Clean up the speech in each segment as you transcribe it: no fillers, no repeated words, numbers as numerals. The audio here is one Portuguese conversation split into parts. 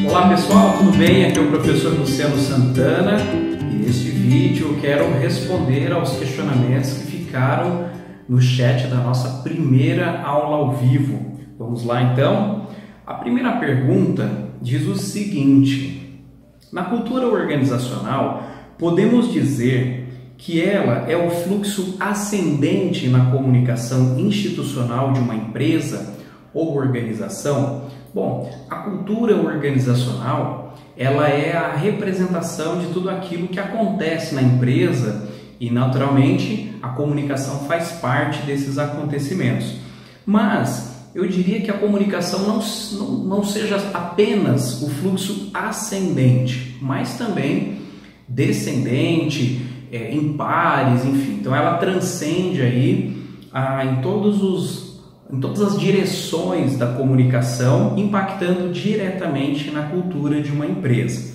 Olá pessoal, tudo bem? Aqui é o professor Luciano Santana e neste vídeo eu quero responder aos questionamentos que ficaram no chat da nossa primeira aula ao vivo. Vamos lá então? A primeira pergunta diz o seguinte: na cultura organizacional, podemos dizer que ela é o fluxo ascendente na comunicação institucional de uma empresa ou organização? Bom, a cultura organizacional, ela é a representação de tudo aquilo que acontece na empresa e, naturalmente, a comunicação faz parte desses acontecimentos. Mas eu diria que a comunicação não seja apenas o fluxo ascendente, mas também descendente, em pares, enfim. Então ela transcende aí em todas as direções da comunicação, impactando diretamente na cultura de uma empresa.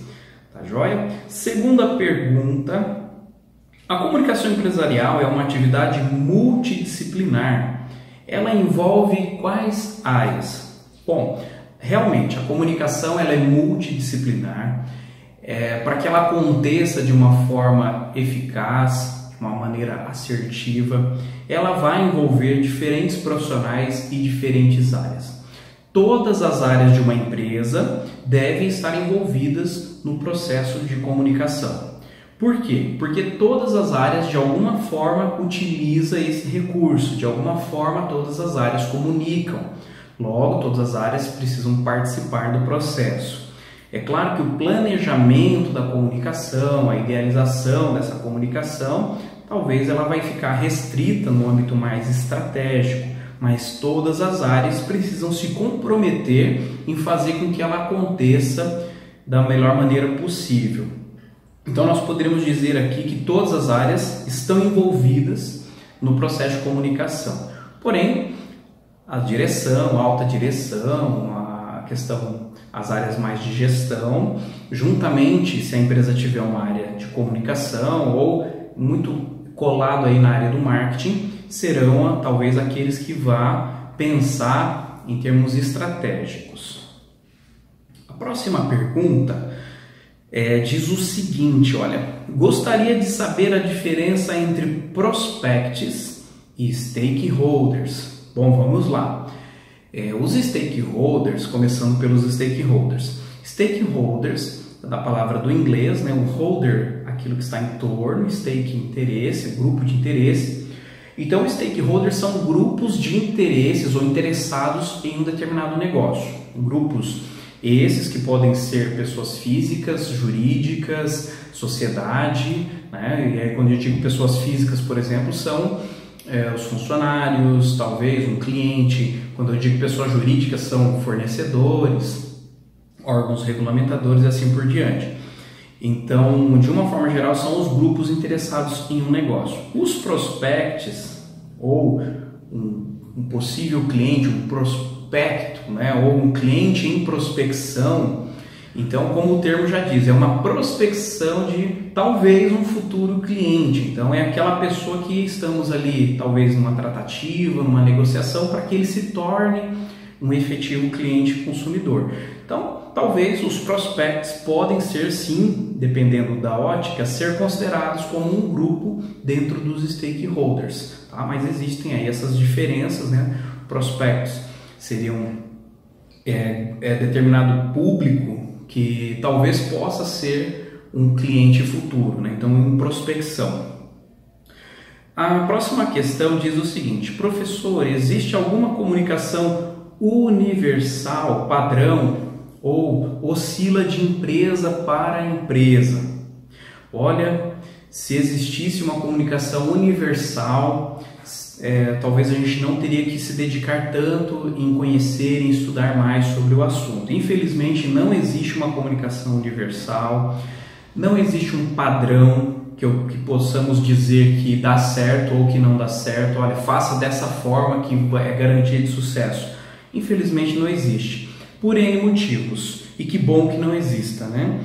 Tá joia? Segunda pergunta: a comunicação empresarial é uma atividade multidisciplinar. Ela envolve quais áreas? Bom, realmente a comunicação ela é multidisciplinar. Para que ela aconteça de uma forma eficaz, de uma maneira assertiva, ela vai envolver diferentes profissionais e diferentes áreas. Todas as áreas de uma empresa devem estar envolvidas no processo de comunicação. Por quê? Porque todas as áreas de alguma forma utilizam esse recurso, de alguma forma todas as áreas comunicam. Logo, todas as áreas precisam participar do processo. É claro que o planejamento da comunicação, a idealização dessa comunicação, talvez ela vai ficar restrita no âmbito mais estratégico, mas todas as áreas precisam se comprometer em fazer com que ela aconteça da melhor maneira possível. Então nós poderíamos dizer aqui que todas as áreas estão envolvidas no processo de comunicação. Porém, a direção, a alta direção, as áreas mais de gestão, juntamente, se a empresa tiver uma área de comunicação ou muito colado aí na área do marketing, serão talvez aqueles que vão pensar em termos estratégicos. A próxima pergunta diz o seguinte, olha: gostaria de saber a diferença entre prospects e stakeholders. Bom, vamos lá. Os stakeholders, começando pelos stakeholders. Stakeholders, da palavra do inglês, né? O holder, aquilo que está em torno, stake, interesse, grupo de interesse. Então, stakeholders são grupos de interesses ou interessados em um determinado negócio. Grupos esses que podem ser pessoas físicas, jurídicas, sociedade, né? E aí, quando eu digo pessoas físicas, por exemplo, são os funcionários, talvez um cliente. Quando eu digo pessoas jurídicas, são fornecedores, órgãos regulamentadores e assim por diante. Então, de uma forma geral, são os grupos interessados em um negócio. Os prospects, ou um possível cliente, um prospecto, né, ou um cliente em prospecção. Então, como o termo já diz, é uma prospecção de talvez um futuro cliente. Então, é aquela pessoa que estamos ali, talvez numa tratativa, numa negociação, para que ele se torne um efetivo cliente consumidor. Então, talvez os prospects podem ser, sim, dependendo da ótica, ser considerados como um grupo dentro dos stakeholders, tá? Mas existem aí essas diferenças, né? Prospects seriam determinado público que talvez possa ser um cliente futuro, né? Então, em prospecção. A próxima questão diz o seguinte: professor, existe alguma comunicação universal, padrão, ou oscila de empresa para empresa? Olha, se existisse uma comunicação universal, talvez a gente não teria que se dedicar tanto em conhecer e estudar mais sobre o assunto. Infelizmente, não existe uma comunicação universal, não existe um padrão que possamos dizer que dá certo ou que não dá certo. Olha, faça dessa forma que é garantia de sucesso. Infelizmente não existe, por N motivos, e que bom que não exista, né?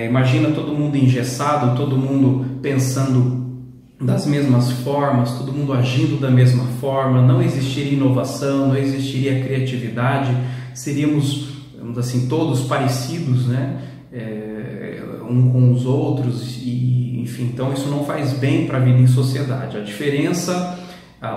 Imagina todo mundo engessado, todo mundo pensando das mesmas formas, todo mundo agindo da mesma forma, não existiria inovação, não existiria criatividade, seríamos, vamos assim, todos parecidos, né? Um com os outros, e enfim, então isso não faz bem para a vida em sociedade. A diferença,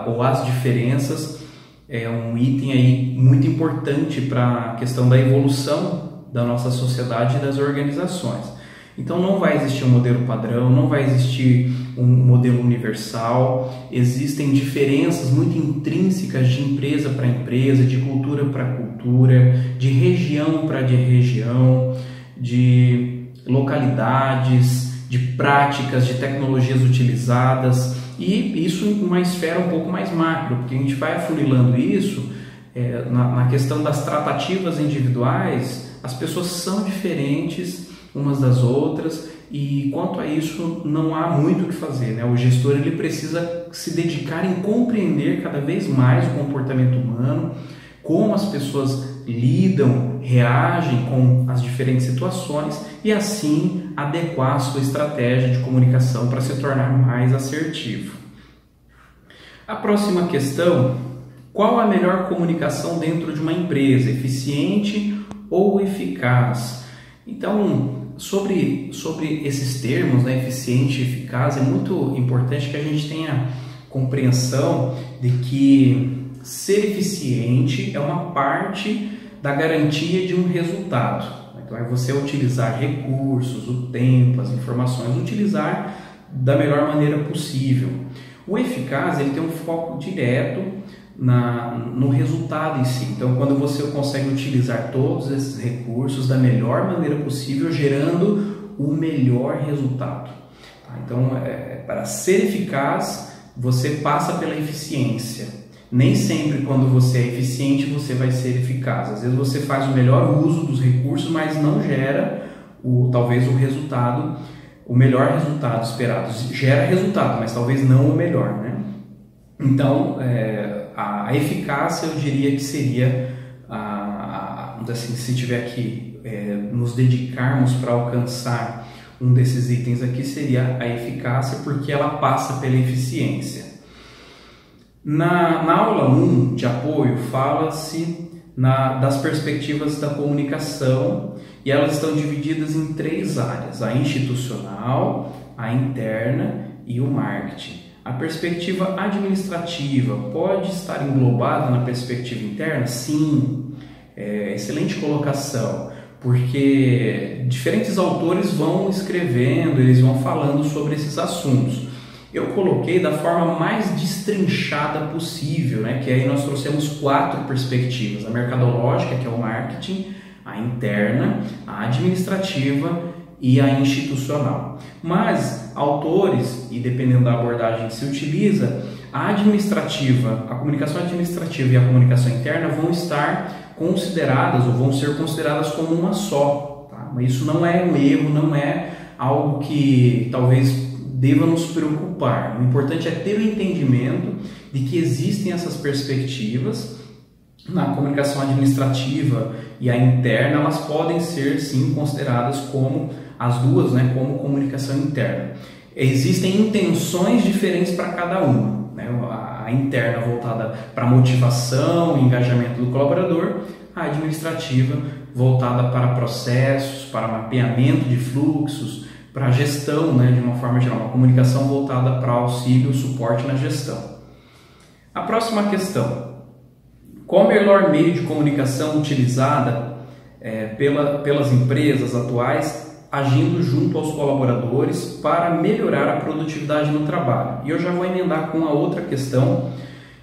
ou as diferenças, é um item aí muito importante para a questão da evolução da nossa sociedade e das organizações. Então não vai existir um modelo padrão, não vai existir um modelo universal, existem diferenças muito intrínsecas de empresa para empresa, de cultura para cultura, de região para de região, de localidades, de práticas, de tecnologias utilizadas, e isso em uma esfera um pouco mais macro, porque a gente vai afunilando isso na questão das tratativas individuais. As pessoas são diferentes umas das outras, e quanto a isso não há muito o que fazer, né? O gestor ele precisa se dedicar em compreender cada vez mais o comportamento humano, como as pessoas lidam, reagem com as diferentes situações, e assim adequar a sua estratégia de comunicação para se tornar mais assertivo. A próxima questão: qual a melhor comunicação dentro de uma empresa, eficiente ou eficaz? Então, sobre esses termos, né, eficiente e eficaz, é muito importante que a gente tenha compreensão de que ser eficiente é uma parte da garantia de um resultado. Então, é você utilizar recursos, o tempo, as informações, utilizar da melhor maneira possível. O eficaz, ele tem um foco direto no resultado em si. Então, quando você consegue utilizar todos esses recursos da melhor maneira possível, gerando o melhor resultado. Então, para ser eficaz, você passa pela eficiência. Nem sempre quando você é eficiente, você vai ser eficaz. Às vezes você faz o melhor uso dos recursos, mas não gera talvez o resultado, o melhor resultado esperado. Gera resultado, mas talvez não o melhor, né? Então, a eficácia, eu diria que seria, assim, se tiver que nos dedicarmos para alcançar um desses itens aqui, seria a eficácia, porque ela passa pela eficiência. Na aula 1 de apoio, fala-se das perspectivas da comunicação, e elas estão divididas em 3 áreas: a institucional, a interna e o marketing. A perspectiva administrativa pode estar englobada na perspectiva interna? Sim, excelente colocação, porque diferentes autores vão escrevendo, eles vão falando sobre esses assuntos. Eu coloquei da forma mais destrinchada possível, né? Que aí nós trouxemos 4 perspectivas: a mercadológica, que é o marketing, a interna, a administrativa e a institucional. Mas autores, e dependendo da abordagem que se utiliza, a administrativa, a comunicação administrativa e a comunicação interna vão estar consideradas, ou vão ser consideradas como uma só, tá? Mas isso não é um erro, não é algo que talvez deva nos preocupar. O importante é ter o entendimento de que existem essas perspectivas. Na comunicação administrativa e a interna, elas podem ser sim consideradas como as duas, né, como comunicação interna. Existem intenções diferentes para cada uma, né? A interna voltada para motivação e engajamento do colaborador, a administrativa voltada para processos, para mapeamento de fluxos, para gestão, né, de uma forma geral, uma comunicação voltada para auxílio e suporte na gestão. A próxima questão: qual o melhor meio de comunicação utilizada pelas empresas atuais agindo junto aos colaboradores para melhorar a produtividade no trabalho? E eu já vou emendar com a outra questão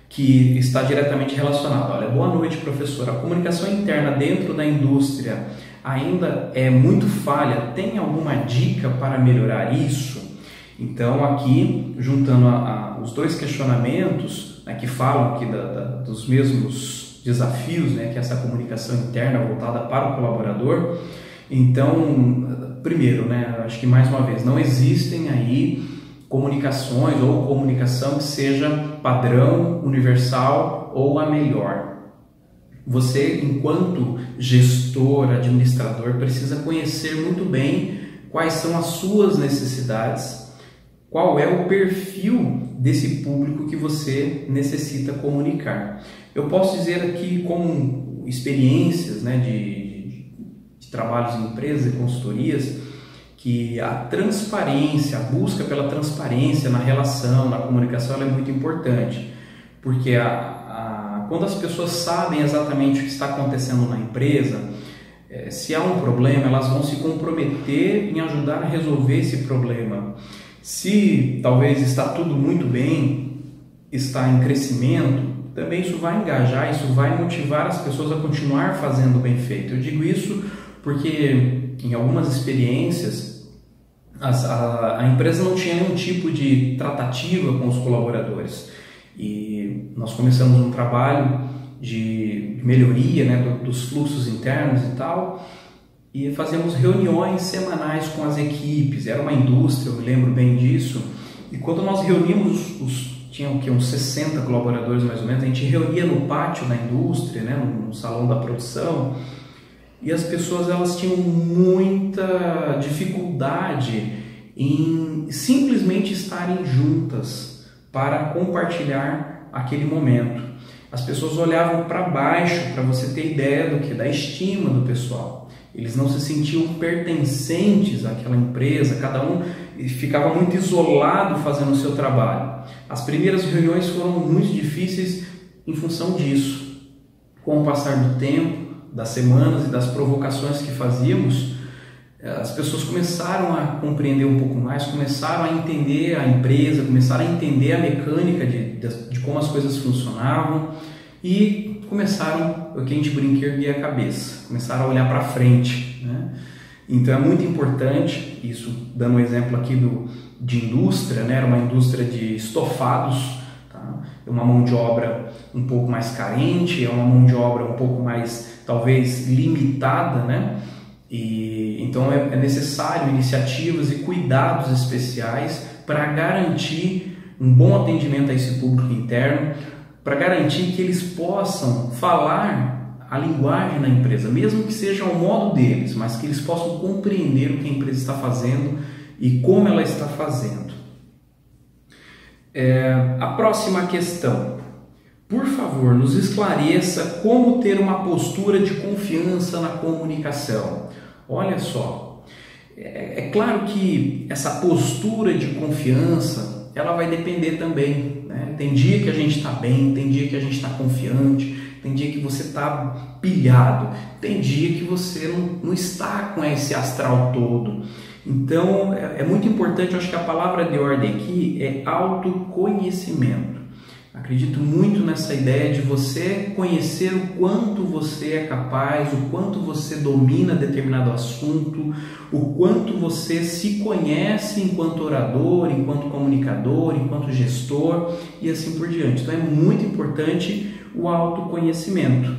que está diretamente relacionada. Olha, boa noite, professor. A comunicação interna dentro da indústria ainda é muito falha. Tem alguma dica para melhorar isso? Então, aqui, juntando os 2 questionamentos, né, que falam aqui dos mesmos desafios, né, que é essa comunicação interna voltada para o colaborador. Então, primeiro, né, acho que mais uma vez, não existem aí comunicações ou comunicação que seja padrão, universal ou a melhor. Você, enquanto gestor, administrador, precisa conhecer muito bem quais são as suas necessidades, qual é o perfil desse público que você necessita comunicar. Eu posso dizer aqui como experiências, né, de trabalhos em empresas e consultorias, que a transparência, a busca pela transparência na relação, na comunicação, ela é muito importante, porque quando as pessoas sabem exatamente o que está acontecendo na empresa, se há um problema, elas vão se comprometer em ajudar a resolver esse problema. Se talvez está tudo muito bem, está em crescimento, também isso vai engajar, isso vai motivar as pessoas a continuar fazendo bem feito. Eu digo isso porque em algumas experiências a empresa não tinha nenhum tipo de tratativa com os colaboradores, e nós começamos um trabalho de melhoria, né, dos fluxos internos e tal, e fazíamos reuniões semanais com as equipes. Era uma indústria, eu me lembro bem disso, e quando nós reuníamos tinham uns 60 colaboradores mais ou menos, a gente reunia no pátio da indústria, né, no salão da produção, e as pessoas elas tinham muita dificuldade em simplesmente estarem juntas para compartilhar aquele momento. As pessoas olhavam para baixo, para você ter ideia do que? Da estima do pessoal. Eles não se sentiam pertencentes àquela empresa, cada um ficava muito isolado fazendo o seu trabalho. As primeiras reuniões foram muito difíceis em função disso. Com o passar do tempo, das semanas e das provocações que fazíamos, as pessoas começaram a compreender um pouco mais, começaram a entender a empresa, começaram a entender a mecânica de como as coisas funcionavam e começaram, o que a gente brinca, erguer a cabeça, começaram a olhar para frente, né? Então é muito importante, isso dando um exemplo aqui de indústria, né? Era uma indústria de estofados, tá? É uma mão de obra um pouco mais carente, é uma mão de obra um pouco mais, talvez, limitada, né? E então é necessário iniciativas e cuidados especiais para garantir um bom atendimento a esse público interno, para garantir que eles possam falar a linguagem da empresa, mesmo que seja ao modo deles, mas que eles possam compreender o que a empresa está fazendo e como ela está fazendo. A próxima questão. Por favor, nos esclareça como ter uma postura de confiança na comunicação. Olha só, é claro que essa postura de confiança, ela vai depender também, né? Tem dia que a gente está bem, tem dia que a gente está confiante, tem dia que você está pilhado, tem dia que você não está com esse astral todo. Então, é muito importante, eu acho que a palavra de ordem aqui é autoconhecimento. Acredito muito nessa ideia de você conhecer o quanto você é capaz, o quanto você domina determinado assunto, o quanto você se conhece enquanto orador, enquanto comunicador, enquanto gestor e assim por diante. Então é muito importante o autoconhecimento,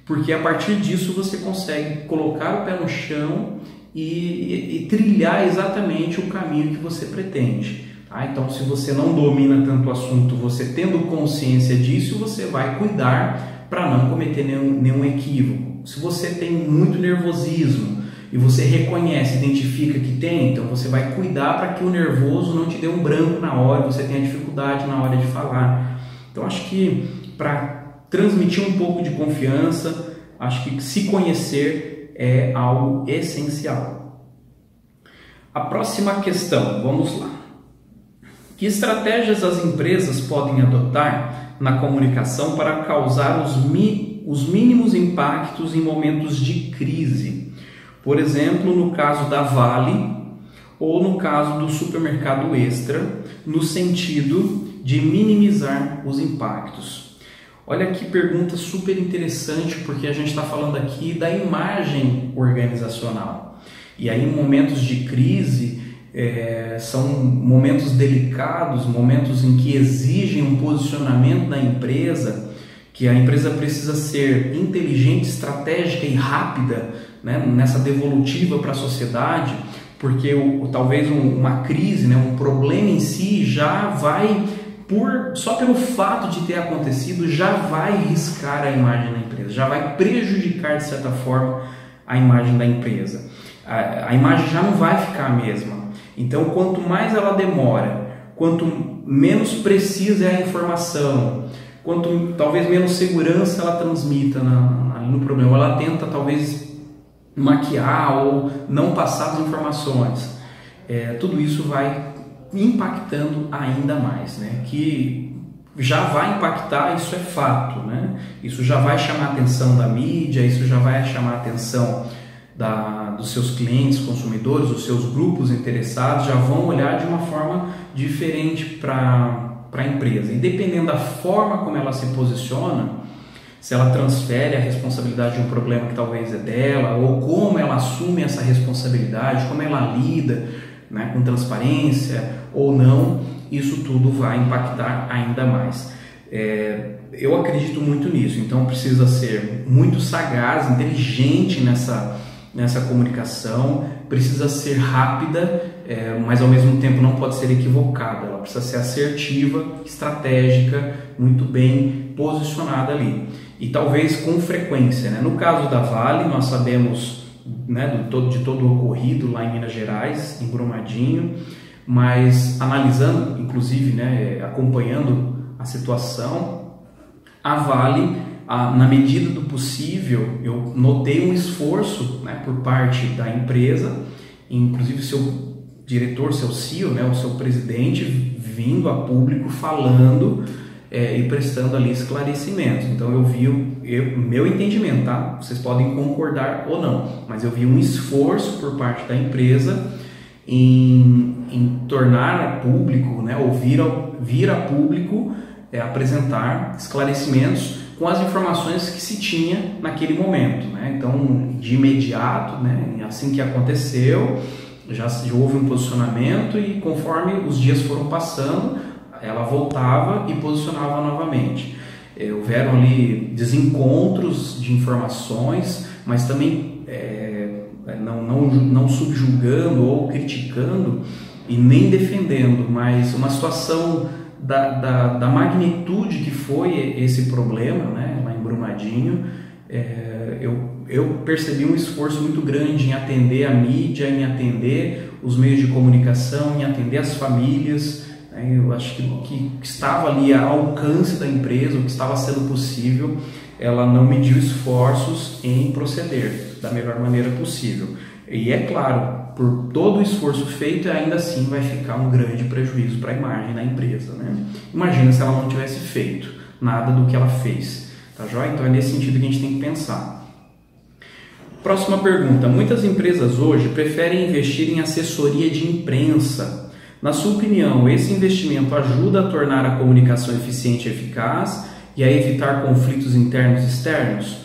porque a partir disso você consegue colocar o pé no chão e trilhar exatamente o caminho que você pretende. Então, se você não domina tanto o assunto, você tendo consciência disso, você vai cuidar para não cometer nenhum equívoco. Se você tem muito nervosismo e você reconhece, identifica que tem, então você vai cuidar para que o nervoso não te dê um branco na hora, você tenha dificuldade na hora de falar. Então, acho que para transmitir um pouco de confiança, acho que se conhecer é algo essencial. A próxima questão, vamos lá. Que estratégias as empresas podem adotar na comunicação para causar os mínimos impactos em momentos de crise? Por exemplo, no caso da Vale ou no caso do Supermercado Extra, no sentido de minimizar os impactos. Olha que pergunta super interessante, porque a gente está falando aqui da imagem organizacional. E aí, em momentos de crise, são momentos delicados, momentos em que exigem um posicionamento da empresa, que a empresa precisa ser inteligente, estratégica e rápida, né, nessa devolutiva para a sociedade, porque talvez uma crise, né, um problema em si já vai, só pelo fato de ter acontecido, já vai riscar a imagem da empresa, já vai prejudicar de certa forma a imagem da empresa. A imagem já não vai ficar a mesma. Então, quanto mais ela demora quanto menos precisa é a informação, quanto talvez menos segurança ela transmita no problema, ela tenta talvez maquiar ou não passar as informações. Tudo isso vai impactando ainda mais, né? Que já vai impactar, isso é fato, né? Isso já vai chamar a atenção da mídia, isso já vai chamar a atenção dos seus clientes, consumidores, os seus grupos interessados, já vão olhar de uma forma diferente para a empresa. E dependendo da forma como ela se posiciona, se ela transfere a responsabilidade de um problema que talvez é dela, ou como ela assume essa responsabilidade, como ela lida, né, com transparência ou não, isso tudo vai impactar ainda mais. Eu acredito muito nisso, então precisa ser muito sagaz, inteligente nessa comunicação, precisa ser rápida, mas ao mesmo tempo não pode ser equivocada, ela precisa ser assertiva, estratégica, muito bem posicionada ali. E talvez com frequência, né? No caso da Vale, nós sabemos, né, de todo o ocorrido lá em Minas Gerais, em Brumadinho, mas analisando, inclusive, né, acompanhando a situação, a Vale, na medida do possível, eu notei um esforço, né, por parte da empresa, inclusive seu diretor, seu CEO, né, o seu presidente, vindo a público falando e prestando ali esclarecimentos. Então eu vi, meu entendimento, tá? Vocês podem concordar ou não, mas eu vi um esforço por parte da empresa em tornar público, né, ou vir a público apresentar esclarecimentos com as informações que se tinha naquele momento, né? Então, de imediato, né, assim que aconteceu, já houve um posicionamento e conforme os dias foram passando, ela voltava e posicionava novamente. Houveram ali desencontros de informações, mas também não subjugando ou criticando e nem defendendo, mas uma situação da magnitude que foi esse problema, né, lá em Brumadinho. Eu percebi um esforço muito grande em atender a mídia, em atender os meios de comunicação, em atender as famílias. Eu acho que estava ali ao alcance da empresa, o que estava sendo possível, ela não mediu esforços em proceder da melhor maneira possível. E é claro, por todo o esforço feito, ainda assim vai ficar um grande prejuízo para a imagem da empresa, né? Imagina se ela não tivesse feito nada do que ela fez, tá joia? Então é nesse sentido que a gente tem que pensar. Próxima pergunta. Muitas empresas hoje preferem investir em assessoria de imprensa. Na sua opinião, esse investimento ajuda a tornar a comunicação eficiente e eficaz e a evitar conflitos internos e externos?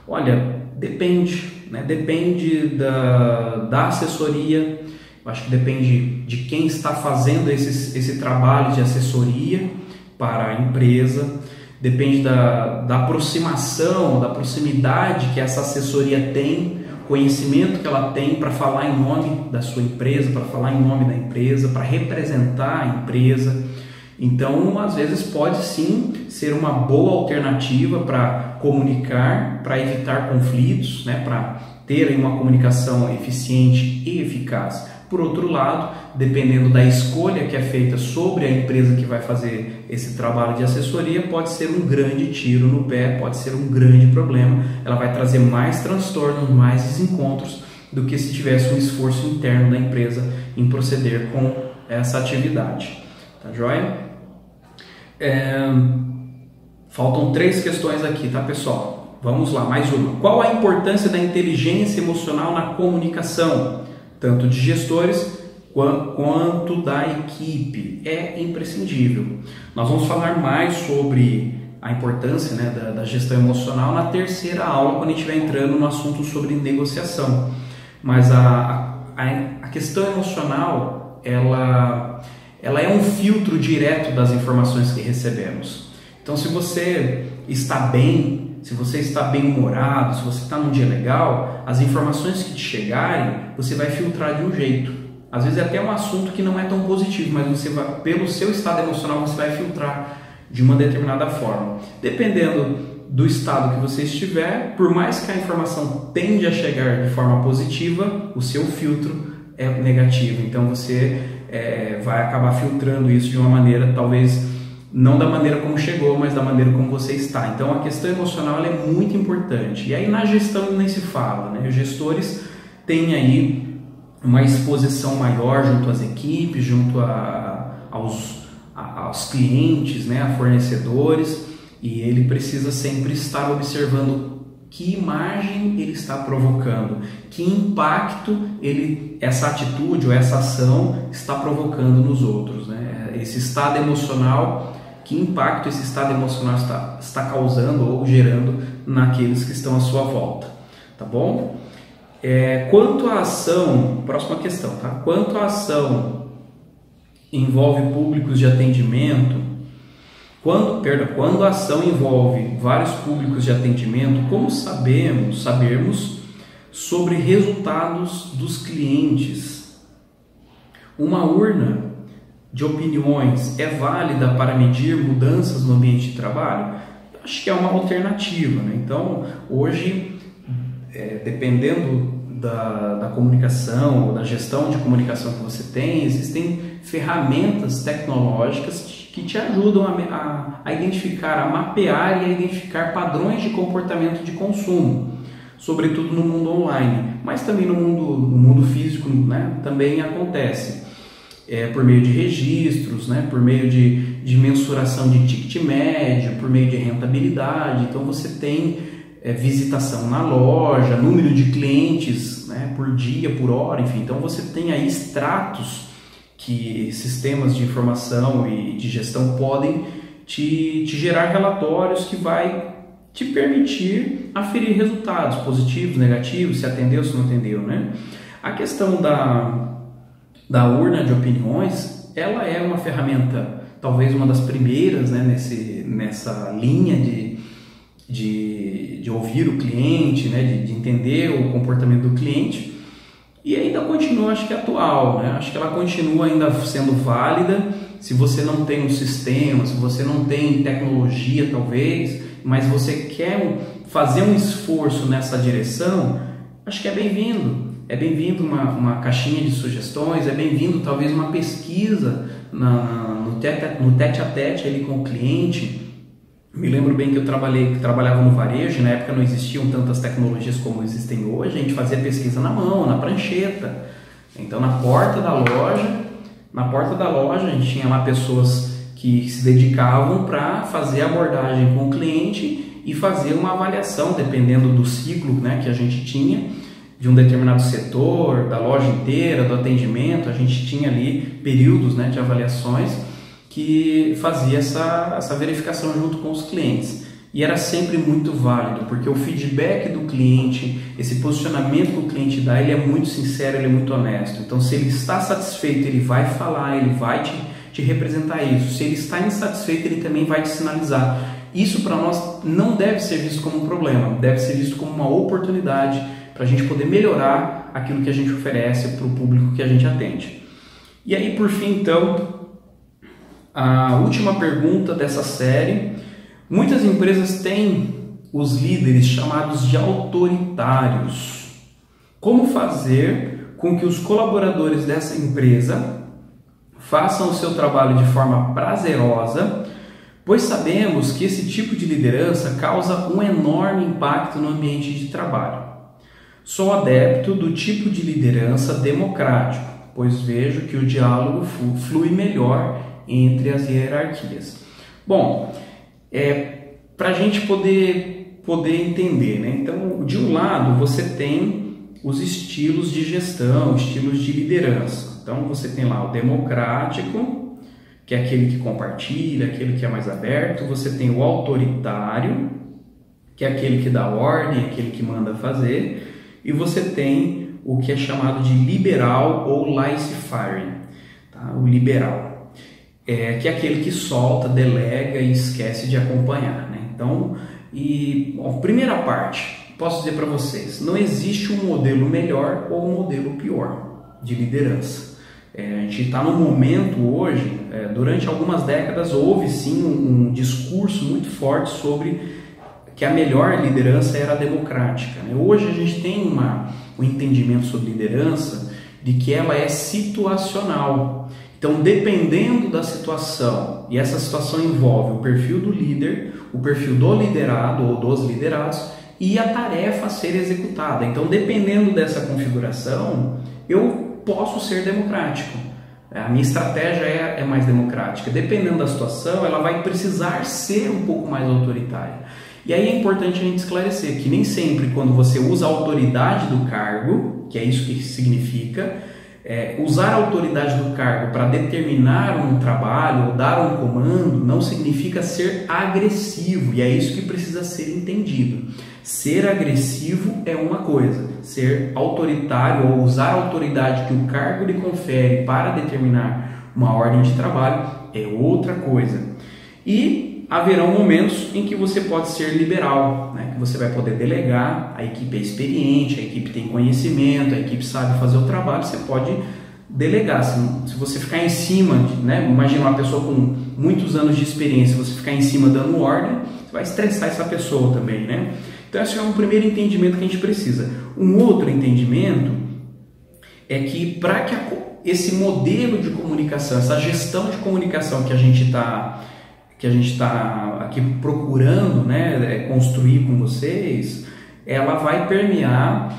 Olha, depende, né? Depende da assessoria. Eu acho que depende de quem está fazendo esse trabalho de assessoria para a empresa. Depende da aproximação, da proximidade que essa assessoria tem, conhecimento que ela tem para falar em nome da sua empresa, para falar em nome da empresa, para representar a empresa. Então, às vezes pode sim ser uma boa alternativa para comunicar, para evitar conflitos, né, para ter aí uma comunicação eficiente e eficaz. Por outro lado, dependendo da escolha que é feita sobre a empresa que vai fazer esse trabalho de assessoria, pode ser um grande tiro no pé, pode ser um grande problema. Ela vai trazer mais transtornos, mais desencontros do que se tivesse um esforço interno da empresa em proceder com essa atividade. Tá joia? Faltam 3 questões aqui, tá, pessoal? Vamos lá, mais uma. Qual a importância da inteligência emocional na comunicação, tanto de gestores quanto da equipe? É imprescindível. Nós vamos falar mais sobre a importância, né, da gestão emocional na terceira aula, quando a gente estiver entrando no assunto sobre negociação. Mas a questão emocional, ela é um filtro direto das informações que recebemos. Então, se você está bem, se você está bem humorado, se você está num dia legal, as informações que te chegarem, você vai filtrar de um jeito. Às vezes é até um assunto que não é tão positivo, mas você vai, pelo seu estado emocional, você vai filtrar de uma determinada forma. Dependendo do estado que você estiver, por mais que a informação tende a chegar de forma positiva, o seu filtro é negativo. Então você vai acabar filtrando isso de uma maneira, talvez não da maneira como chegou, mas da maneira como você está. Então a questão emocional ela é muito importante. E aí na gestão nem se fala, né? Os gestores têm aí uma exposição maior junto às equipes, junto aos clientes, né? A fornecedores, e ele precisa sempre estar observando que imagem ele está provocando, que impacto essa atitude ou essa ação está provocando nos outros, né? Esse estado emocional, que impacto esse estado emocional está causando ou gerando naqueles que estão à sua volta, tá bom? Quanto à ação, próxima questão, tá? Quanto à ação envolve públicos de atendimento, quando a ação envolve vários públicos de atendimento, como sabermos sobre resultados dos clientes? Uma urna de opiniões é válida para medir mudanças no ambiente de trabalho? Acho que é uma alternativa, né? Então, hoje, dependendo da comunicação ou da gestão de comunicação que você tem, existem ferramentas tecnológicas que te ajudam a identificar, a mapear e a identificar padrões de comportamento de consumo, sobretudo no mundo online, mas também no mundo físico, né? Também acontece por meio de registros, né? Por meio de mensuração de ticket médio, por meio de rentabilidade. Então você tem visitação na loja, número de clientes, né? Por dia, por hora, enfim. Então você tem aí extratos que sistemas de informação e de gestão podem te gerar relatórios que vai te permitir aferir resultados positivos, negativos, se atendeu, se não atendeu, né? A questão da urna de opiniões, ela é uma ferramenta, talvez uma das primeiras, né, nessa linha de ouvir o cliente, né, de entender o comportamento do cliente. E ainda continua, acho que atual, né? Acho que ela continua ainda sendo válida. Se você não tem um sistema, se você não tem tecnologia talvez, mas você quer fazer um esforço nessa direção, acho que é bem-vindo. É bem-vindo uma caixinha de sugestões, é bem-vindo talvez uma pesquisa no tete-a-tete ali com o cliente. Me lembro bem que eu trabalhava no varejo, na época não existiam tantas tecnologias como existem hoje, a gente fazia pesquisa na mão, na prancheta. Então na porta da loja a gente tinha lá pessoas que se dedicavam para fazer a abordagem com o cliente e fazer uma avaliação, dependendo do ciclo, né, que a gente tinha, de um determinado setor, da loja inteira, do atendimento. A gente tinha ali períodos, né, de avaliações que fazia essa verificação junto com os clientes. E era sempre muito válido, porque o feedback do cliente, esse posicionamento que o cliente dá, ele é muito sincero, ele é muito honesto. Então, se ele está satisfeito, ele vai falar, ele vai te representar isso. Se ele está insatisfeito, ele também vai te sinalizar. Isso para nós não deve ser visto como um problema, deve ser visto como uma oportunidade para a gente poder melhorar aquilo que a gente oferece para o público que a gente atende. E aí, por fim, então, a última pergunta dessa série. Muitas empresas têm os líderes chamados de autoritários. Como fazer com que os colaboradores dessa empresa façam o seu trabalho de forma prazerosa, pois sabemos que esse tipo de liderança causa um enorme impacto no ambiente de trabalho. Sou adepto do tipo de liderança democrático, pois vejo que o diálogo flui melhor entre as hierarquias. Bom, para a gente poder entender, né? Então, de um lado, você tem os estilos de gestão, estilos de liderança. Então, você tem lá o democrático, que é aquele que compartilha, aquele que é mais aberto. Você tem o autoritário, que é aquele que dá ordem, aquele que manda fazer. E você tem o que é chamado de liberal ou laissez-faire, tá? O liberal. Que é aquele que solta, delega e esquece de acompanhar, né? Então, primeira parte, posso dizer para vocês, não existe um modelo melhor ou um modelo pior de liderança. A gente está num momento hoje, durante algumas décadas houve sim um discurso muito forte sobre que a melhor liderança era a democrática, né? Hoje a gente tem um entendimento sobre liderança de que ela é situacional. Então, dependendo da situação, e essa situação envolve o perfil do líder, o perfil do liderado ou dos liderados e a tarefa a ser executada. Então, dependendo dessa configuração, eu posso ser democrático. A minha estratégia é mais democrática. Dependendo da situação, ela vai precisar ser um pouco mais autoritária. E aí é importante a gente esclarecer que nem sempre quando você usa a autoridade do cargo, que é isso que significa, usar a autoridade do cargo para determinar um trabalho ou dar um comando não significa ser agressivo, e é isso que precisa ser entendido. Ser agressivo é uma coisa, ser autoritário ou usar a autoridade que o cargo lhe confere para determinar uma ordem de trabalho é outra coisa. E haverão momentos em que você pode ser liberal, né? Que você vai poder delegar, a equipe é experiente, a equipe tem conhecimento, a equipe sabe fazer o trabalho, você pode delegar. Se você ficar em cima, né? Imagina uma pessoa com muitos anos de experiência, você ficar em cima dando ordem, você vai estressar essa pessoa também, né? Então esse é um primeiro entendimento que a gente precisa. Um outro entendimento é que para que esse modelo de comunicação, essa gestão de comunicação que a gente está aqui procurando, né, construir com vocês, ela vai permear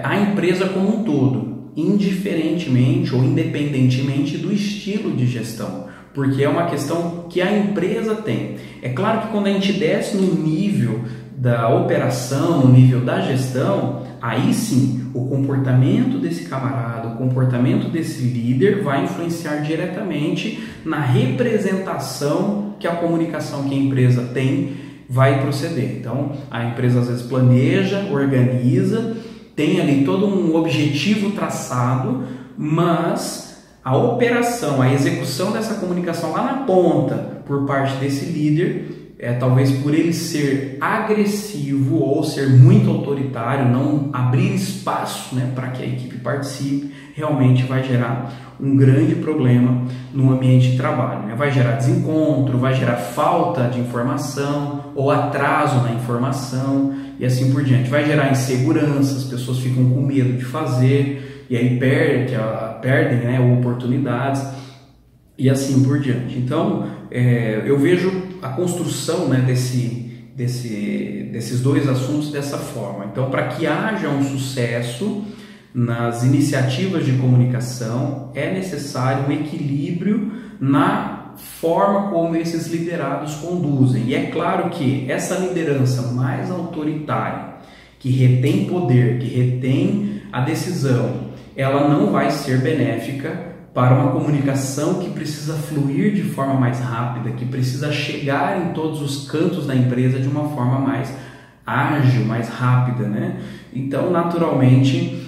a empresa como um todo, indiferentemente ou independentemente do estilo de gestão, porque é uma questão que a empresa tem. É claro que quando a gente desce no nível da operação, no nível da gestão, aí sim o comportamento desse camarada, o comportamento desse líder vai influenciar diretamente na representação que a comunicação que a empresa tem vai proceder. Então a empresa às vezes planeja, organiza, tem ali todo um objetivo traçado, mas a operação, a execução dessa comunicação lá na ponta por parte desse líder, talvez por ele ser agressivo ou ser muito autoritário, não abrir espaço, né, para que a equipe participe, realmente vai gerar um grande problema no ambiente de trabalho, né? Vai gerar desencontro, vai gerar falta de informação ou atraso na informação e assim por diante. Vai gerar insegurança, as pessoas ficam com medo de fazer e aí perdem, né, oportunidades e assim por diante. Então, eu vejo a construção, né, desses dois assuntos dessa forma. Então, para que haja um sucesso nas iniciativas de comunicação, é necessário um equilíbrio na forma como esses liderados conduzem. E é claro que essa liderança mais autoritária, que retém poder, que retém a decisão, ela não vai ser benéfica para uma comunicação que precisa fluir de forma mais rápida, que precisa chegar em todos os cantos da empresa de uma forma mais ágil, mais rápida, né? Então, naturalmente,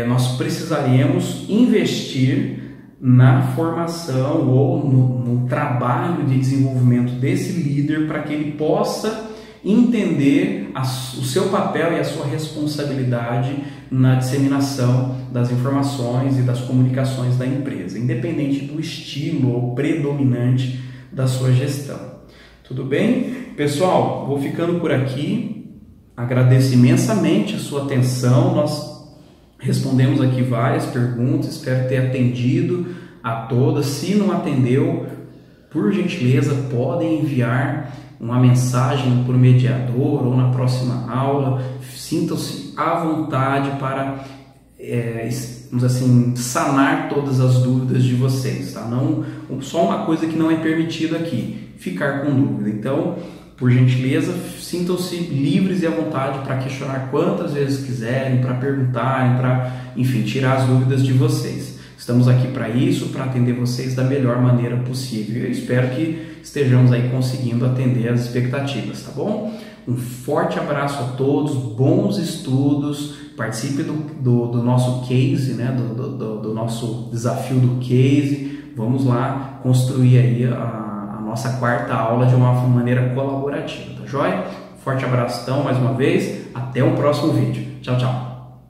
nós precisaremos investir na formação ou no trabalho de desenvolvimento desse líder para que ele possa entender o seu papel e a sua responsabilidade na disseminação das informações e das comunicações da empresa, independente do estilo ou predominante da sua gestão. Tudo bem? Pessoal, vou ficando por aqui. Agradeço imensamente a sua atenção. Nós respondemos aqui várias perguntas, espero ter atendido a todas. Se não atendeu, por gentileza, podem enviar uma mensagem por mediador ou na próxima aula. Sintam-se à vontade para, vamos assim, sanar todas as dúvidas de vocês, tá? Não, só uma coisa que não é permitido aqui, ficar com dúvida. Então, por gentileza, sintam-se livres e à vontade para questionar quantas vezes quiserem, para perguntarem, para, enfim, tirar as dúvidas de vocês. Estamos aqui para isso, para atender vocês da melhor maneira possível. Eu espero que estejamos aí conseguindo atender as expectativas, tá bom? Um forte abraço a todos, bons estudos, participe do nosso case, né? do nosso desafio do case. Vamos lá construir aí a nossa quarta aula de uma maneira colaborativa, tá joia? Forte abraço então, mais uma vez, até o próximo vídeo. Tchau, tchau!